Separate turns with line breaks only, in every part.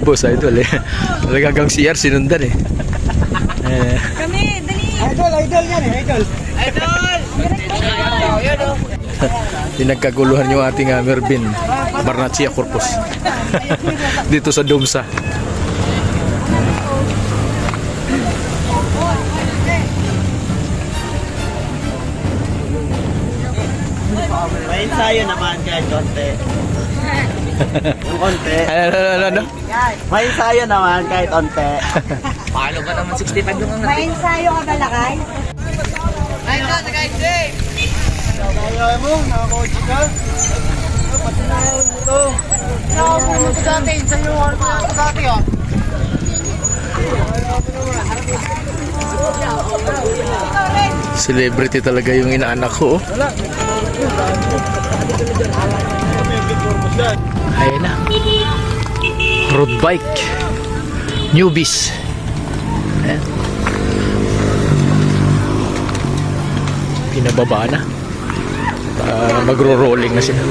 boss idol eh. Talagang CR sinundan eh.
Kami, dali.
Idol yan eh, idol.
Pinagkaguluhan yung ating Mervin Barnachia Corpus. Dito sa Dumsa.
May ensayo naman kahit konti. Yung konti.
Ano?
May ensayo naman kahit konti.
Paano ba naman 65 yung
May ensayo ka ba, Lakay?
Ayun na, nag-i-save!
Kaya mo, nakakotsi ka. Pati na yun ito.
Ano ko dati? Sa'yo, ano ko dati ah?
Celebrity talaga yung inaanak ko. Oh. Ayan na. Road bike. Newbies. Ayan. Pinababa na. Magro-rolling na sila.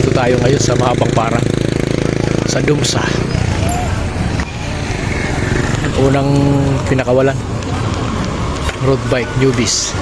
Ito tayo ngayon sa Mahabang Parang sa Dumsa. Unang pinakawalan road bike newbies.